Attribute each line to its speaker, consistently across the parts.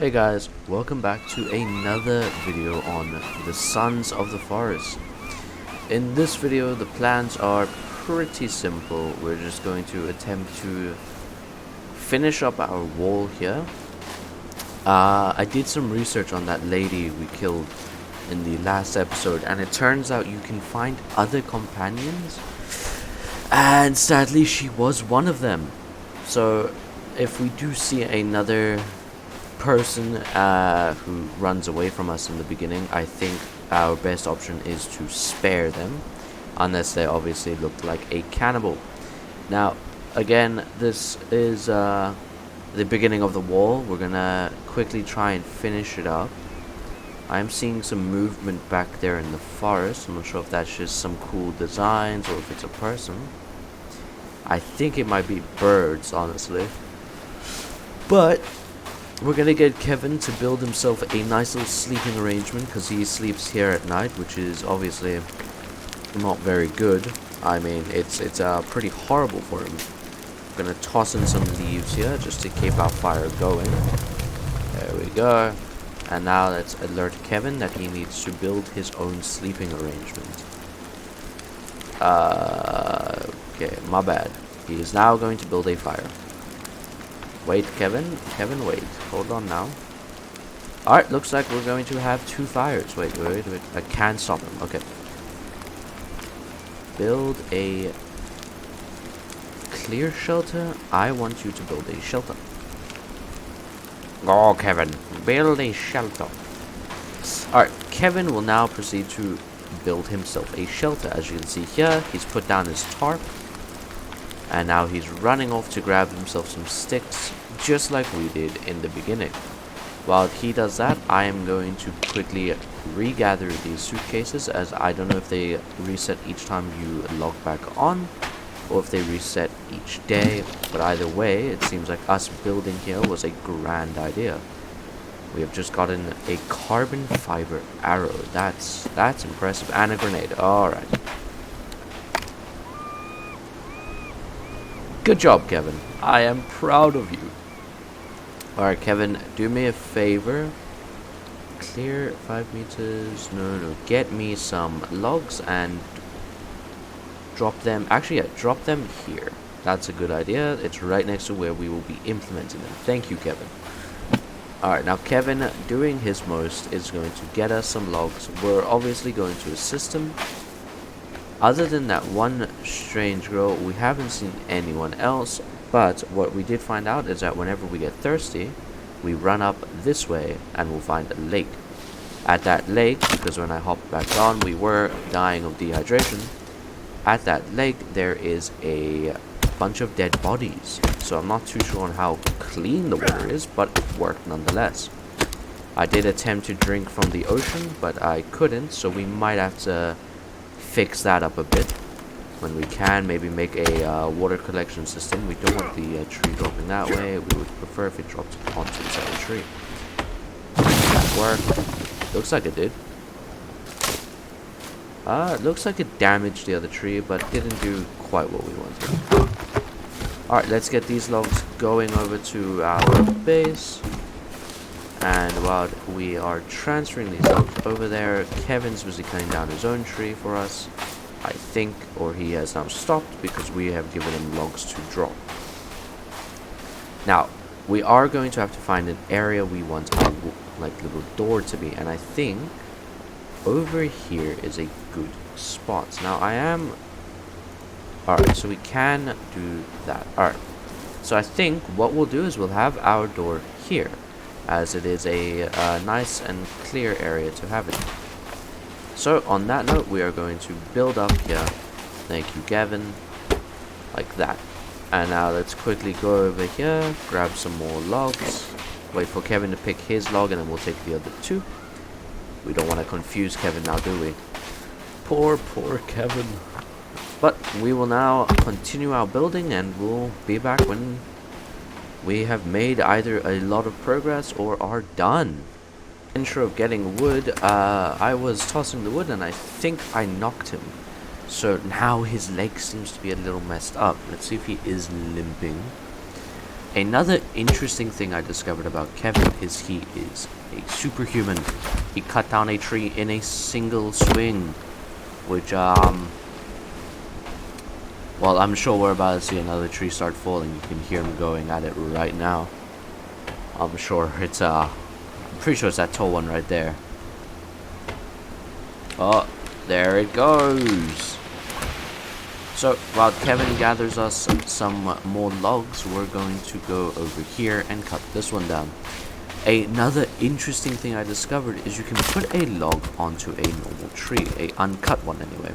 Speaker 1: Hey guys, welcome back to another video on the Sons of the Forest. In this video, the plans are pretty simple. We're just going to attempt to finish up our wall here. I did some research on that lady we killed in the last episode, and it turns out you can find other companions, and sadly she was one of them. So if we do see another person who runs away from us in the beginning, I think our best option is to spare them, unless they obviously look like a cannibal. Now, again, this is the beginning of the wall. We're gonna quickly try and finish it up. I'm seeing some movement back there in the forest. I'm not sure if that's just some cool designs or if it's a person. I think it might be birds, honestly. But we're gonna get Kevin to build himself a nice little sleeping arrangement, because he sleeps here at night, which is obviously not very good. I mean, it's pretty horrible for him. I'm gonna toss in some leaves here just to keep our fire going. There we go. And now let's alert Kevin that he needs to build his own sleeping arrangement. Okay, my bad. He is now going to build a fire. Wait, Kevin, wait. Hold on now. Alright, looks like we're going to have two fires. Wait. I can't stop him. Okay. Build a clear shelter. I want you to build a shelter. Oh, Kevin, build a shelter. Alright, Kevin will now proceed to build himself a shelter. As you can see here, he's put down his tarp. And now he's running off to grab himself some sticks, just like we did in the beginning. While he does that, I am going to quickly regather these suitcases, as I don't know if they reset each time you log back on, or if they reset each day. But either way, it seems like us building here was a grand idea. We have just gotten a carbon fiber arrow. That's impressive. And a grenade. Alright. Good job, Kevin. I am proud of you. Alright, Kevin, do me a favor. Clear 5 meters. No. Get me some logs and drop them. Actually, yeah, drop them here. That's a good idea. It's right next to where we will be implementing them. Thank you, Kevin. Alright, now Kevin, doing his most, is going to get us some logs. We're obviously going to assist him. Other than that one strange girl, we haven't seen anyone else, but what we did find out is that whenever we get thirsty, we run up this way and we'll find a lake. At that lake, because when I hopped back on, we were dying of dehydration, at that lake there is a bunch of dead bodies. So I'm not too sure on how clean the water is, but it worked nonetheless. I did attempt to drink from the ocean, but I couldn't, so we might have to fix that up a bit when we can. Maybe make a water collection system. We don't want the tree dropping that way. We would prefer if it dropped onto the side of the tree. That worked. Looks like it did. It looks like it damaged the other tree, but didn't do quite what we wanted. Alright, let's get these logs going over to our base. And while we are transferring these logs over there, Kevin's busy cutting down his own tree for us, I think, or he has now stopped because we have given him logs to drop. Now, we are going to have to find an area we want our little door to be, and I think over here is a good spot. Now, alright, so we can do that. Alright, so I think what we'll do is we'll have our door here, as it is a nice and clear area to have it. So on that note, we are going to build up here. Thank you, Kevin. Like that. And now let's quickly go over here, grab some more logs, wait for Kevin to pick his log, and then we'll take the other two. We don't want to confuse Kevin now, do we? Poor Kevin. But we will now continue our building, and we'll be back when we have made either a lot of progress or are done. Intro of getting wood, I was tossing the wood and I think I knocked him. So now his leg seems to be a little messed up. Let's see if he is limping. Another interesting thing I discovered about Kevin is he is a superhuman. He cut down a tree in a single swing, which well, I'm sure we're about to see another tree start falling. You can hear him going at it right now. I'm sure it's I'm pretty sure it's that tall one right there. Oh, there it goes. So while Kevin gathers us some more logs, we're going to go over here and cut this one down. Another interesting thing I discovered is you can put a log onto a normal tree, a uncut one anyway.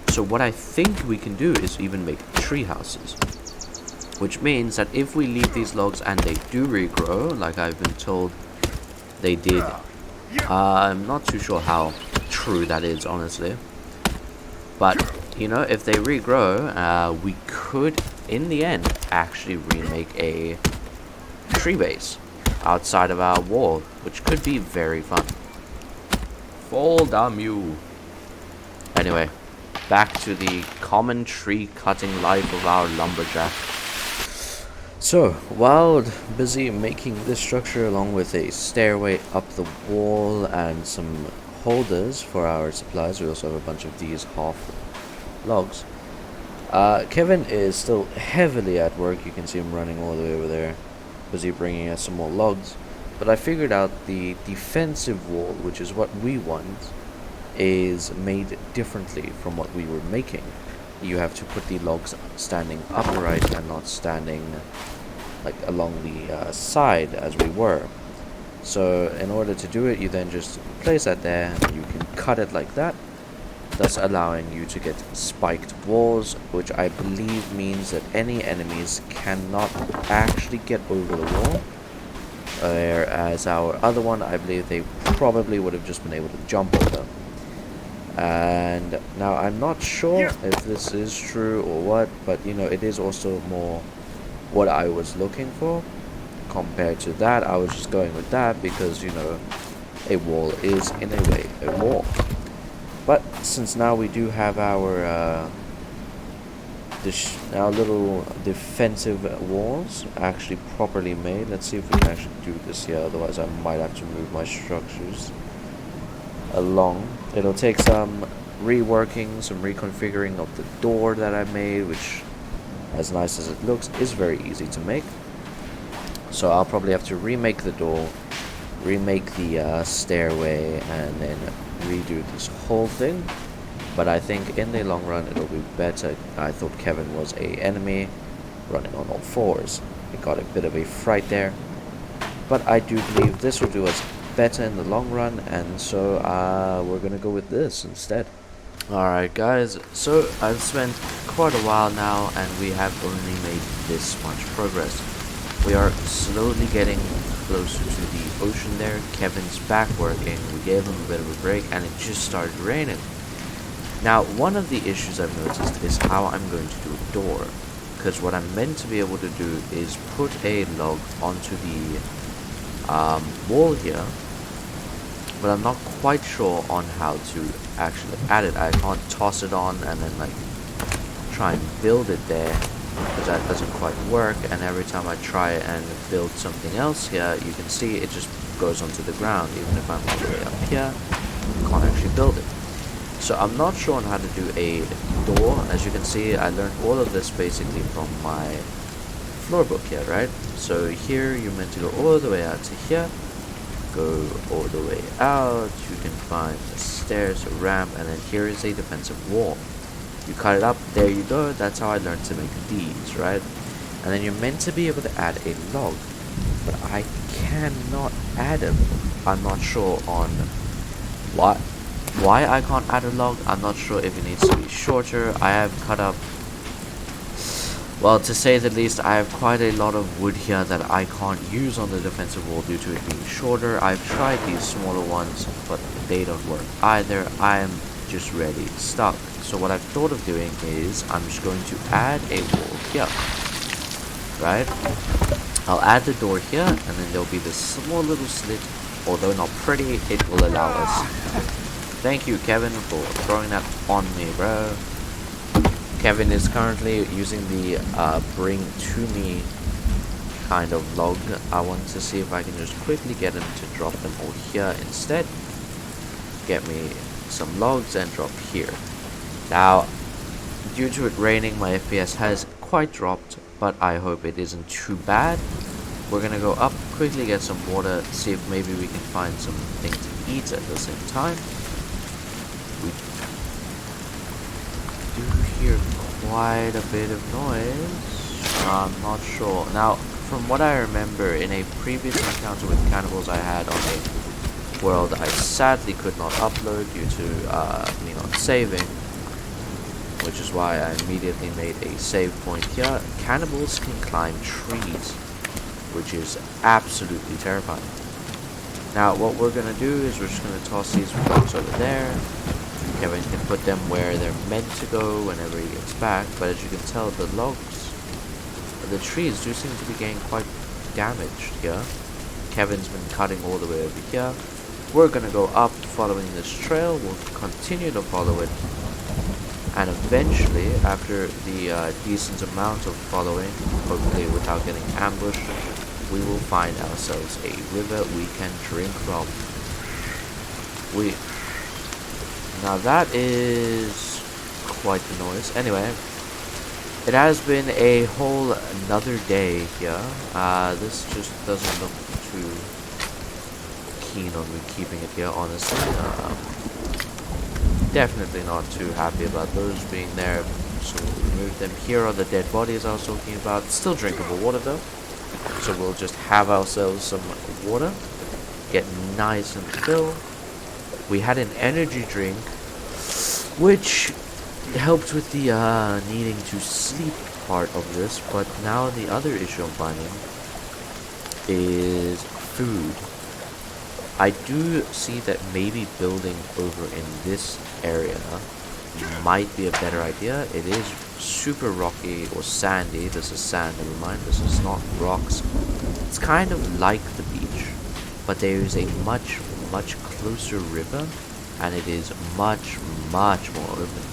Speaker 1: So what I think we can do is even make tree houses, which means that if we leave these logs and they do regrow, like I've been told they did, I'm not too sure how true that is, honestly, but you know, if they regrow, we could in the end actually remake a tree base outside of our wall, which could be very fun. Fall damn you. Anyway, back to the common tree cutting life of our lumberjack. So, while busy making this structure along with a stairway up the wall and some holders for our supplies, we also have a bunch of these half logs. Kevin is still heavily at work. You can see him running all the way over there, busy bringing us some more logs. But I figured out the defensive wall, which is what we want, is made differently from what we were making. You have to put the logs standing upright and not standing like along the side as we were. So in order to do it, you then just place that there. You can cut it like that, thus allowing you to get spiked walls, which I believe means that any enemies cannot actually get over the wall. Whereas our other one, I believe they probably would have just been able to jump over. And now I'm not sure if this is true or what, but you know, it is also more what I was looking for. Compared to that, I was just going with that because, you know, a wall is in a way a wall. But since now we do have our little defensive walls actually properly made, let's see if we can actually do this here. Otherwise I might have to move my structures along. It'll take some reworking, some reconfiguring of the door that I made, which, as nice as it looks, is very easy to make. So I'll probably have to remake the door, remake the stairway, and then redo this whole thing. But I think in the long run it'll be better. I thought Kevin was a enemy running on all fours. It got a bit of a fright there, but I do believe this will do us better in the long run, and so we're gonna go with this instead. Alright guys, so I've spent quite a while now and we have only made this much progress. We are slowly getting closer to the ocean there. Kevin's back working, we gave him a bit of a break and it just started raining. Now one of the issues I've noticed is how I'm going to do a door, because what I'm meant to be able to do is put a log onto the wall here, but I'm not quite sure on how to actually add it. I can't toss it on and then like try and build it there, because that doesn't quite work, and every time I try and build something else here, you can see it just goes onto the ground. Even if I'm all the way up here, I can't actually build it. So I'm not sure on how to do a door. As you can see, I learned all of this basically from my floor book here, right? So here you're meant to go all the way out to here, go all the way out, you can find the stairs, a ramp, and then here is a defensive wall. You cut it up, there you go. That's how I learned to make these, right? And then you're meant to be able to add a log, but I cannot add it. I'm not sure on why I can't add a log. I'm not sure if it needs to be shorter. I have cut up, well, to say the least, I have quite a lot of wood here that I can't use on the defensive wall due to it being shorter. I've tried these smaller ones, but they don't work either. I am just really stuck. So what I've thought of doing is I'm just going to add a wall here, right? I'll add the door here, and then there'll be this small little slit. Although not pretty, it will allow us. Thank you, Kevin, for throwing that on me, bro. Kevin is currently using the bring to me kind of log. I want to see if I can just quickly get him to drop them all here instead. Get me some logs and drop here. Now, due to it raining, my FPS has quite dropped, but I hope it isn't too bad. We're gonna go up, quickly get some water, see if maybe we can find something to eat at the same time. We do hear quite a bit of noise. I'm not sure. Now, from what I remember, in a previous encounter with cannibals I had on a world I sadly could not upload due to me not saving, which is why I immediately made a save point here. Cannibals can climb trees, which is absolutely terrifying. Now, what we're gonna do is we're just gonna toss these blocks over there. Kevin can put them where they're meant to go whenever he gets back, but as you can tell, the logs, the trees do seem to be getting quite damaged here. Kevin's been cutting all the way over here. We're gonna go up following this trail. We'll continue to follow it, and eventually, after the decent amount of following, hopefully without getting ambushed, we will find ourselves a river we can drink from. Now that is quite the noise. Anyway, it has been a whole another day here. This just doesn't look too keen on me keeping it here, honestly. Definitely not too happy about those being there, so we'll remove them. Here are the dead bodies I was talking about. Still drinkable water though, so we'll just have ourselves some water, get nice and filled. We had an energy drink, which helped with the needing to sleep part of this, but now the other issue I'm finding is food. I do see that maybe building over in this area might be a better idea. It is super rocky or sandy. This is sand, never mind. This is not rocks. It's kind of like the beach, but there is a much closer river, and it is much more open.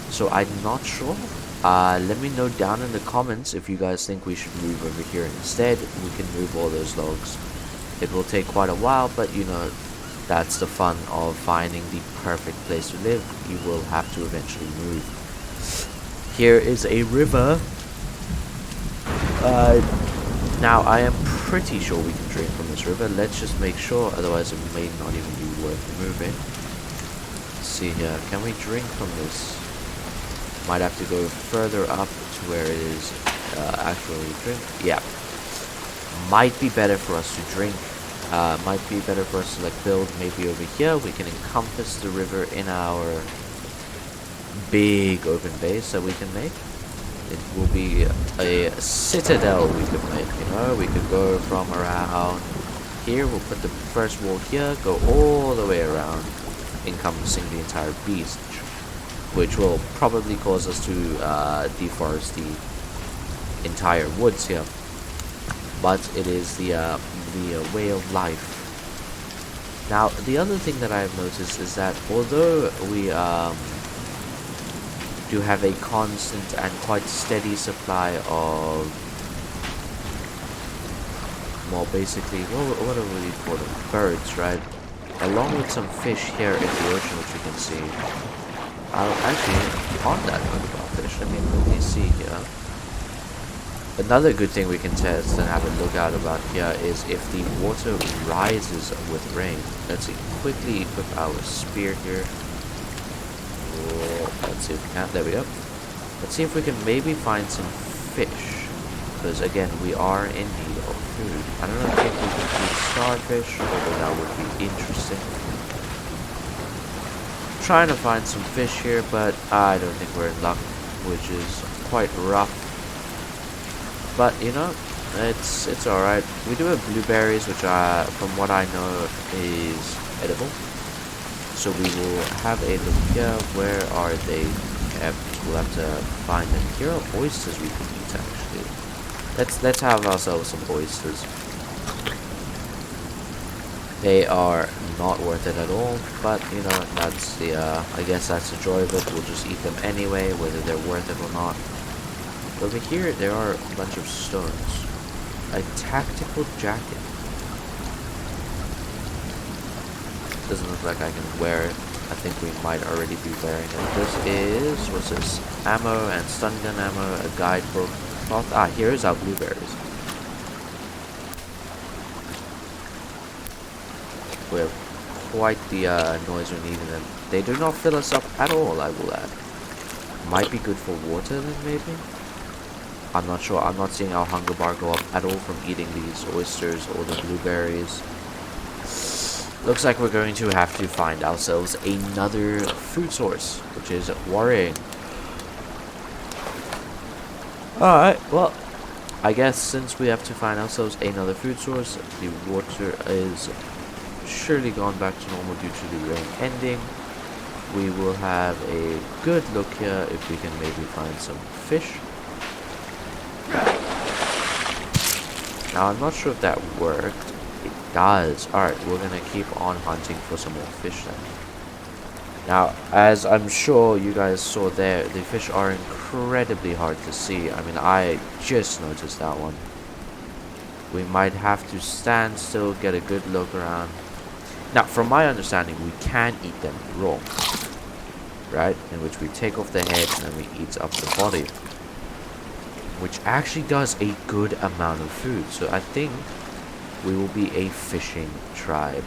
Speaker 1: So I'm not sure. Let me know down in the comments if you guys think we should move over here instead. We can move all those logs. It will take quite a while, but you know, that's the fun of finding the perfect place to live. You will have to eventually move. Here is a river. Now I am pretty sure we can drink from this river. Let's just make sure, otherwise it may not even be worth moving. Let's see here, can we drink from this? Might have to go further up to where it is actually drink. Yeah, might be better for us to drink. Might be better for us to like build maybe over here. We can encompass the river in our big open base that we can make. It will be a citadel we could make, you know. We could go from around here. We'll put the first wall here, go all the way around, encompassing the entire beach, which will probably cause us to deforest the entire woods here. But it is the way of life. Now, the other thing that I've noticed is that although we do have a constant and quite steady supply of, well, basically, what do we call them? Birds, right? Along with some fish here in the ocean, which you can see. Actually, on that note about fish, let me quickly see here. Another good thing we can test and have a look out about here is if the water rises with rain. Let's see, quickly equip our spear here. Let's see if we can. There we go. Let's see if we can maybe find some fish, because again, we are in need of food. I don't know if we can feed starfish, although that would be interesting. Trying to find some fish here, but I don't think we're in luck, which is quite rough. But you know, it's alright. We do have blueberries, which from what I know is edible. So we will have a look here. Where are they kept? We'll have to find them. Here are oysters we can eat actually. Let's have ourselves some oysters. They are not worth it at all, but you know, that's the I guess that's the joy of it. We'll just eat them anyway, whether they're worth it or not. Over here, there are a bunch of stones. A tactical jacket. Doesn't look like I can wear it. I think we might already be wearing it. This is, what's this? Ammo and stun gun ammo, a guidebook, cloth. Ah, here's our blueberries. We have quite the noise we're needing them. They do not fill us up at all, I will add. Might be good for water then, maybe? I'm not sure. I'm not seeing our hunger bar go up at all from eating these oysters or the blueberries. Looks like we're going to have to find ourselves another food source, which is worrying. Alright, well, I guess since we have to find ourselves another food source, the water is surely gone back to normal due to the rain ending. We will have a good look here if we can maybe find some fish. Now, I'm not sure if that worked. It does. Alright, we're gonna keep on hunting for some more fish then. Now, as I'm sure you guys saw there, the fish are incredibly hard to see. I mean, I just noticed that one. We might have to stand still, get a good look around. Now, from my understanding, we can eat them raw. Right? In which we take off the head and then we eat up the body. Which actually does a good amount of food. So I think we will be a fishing tribe.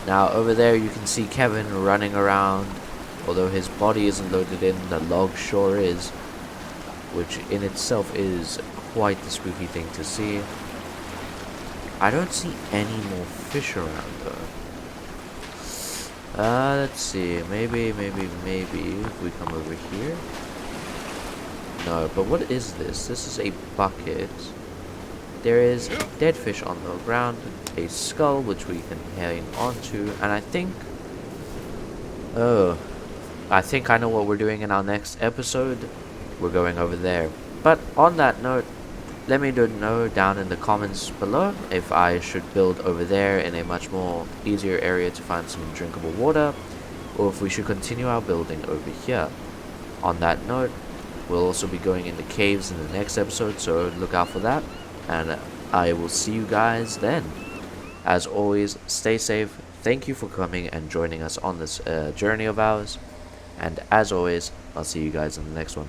Speaker 1: Now over there you can see Kevin running around. Although his body isn't loaded in, the log sure is. Which in itself is quite the spooky thing to see. I don't see any more fish around though. Let's see. Maybe if we come over here. No, but what is this? This is a bucket. There is dead fish on the ground, a skull which we can hang onto, and I think I know what we're doing in our next episode. We're going over there. But on that note, let me know down in the comments below if I should build over there in a much more easier area to find some drinkable water, or if we should continue our building over here. On that note, we'll also be going into caves in the next episode, so look out for that. And I will see you guys then. As always, stay safe. Thank you for coming and joining us on this journey of ours. And as always, I'll see you guys in the next one.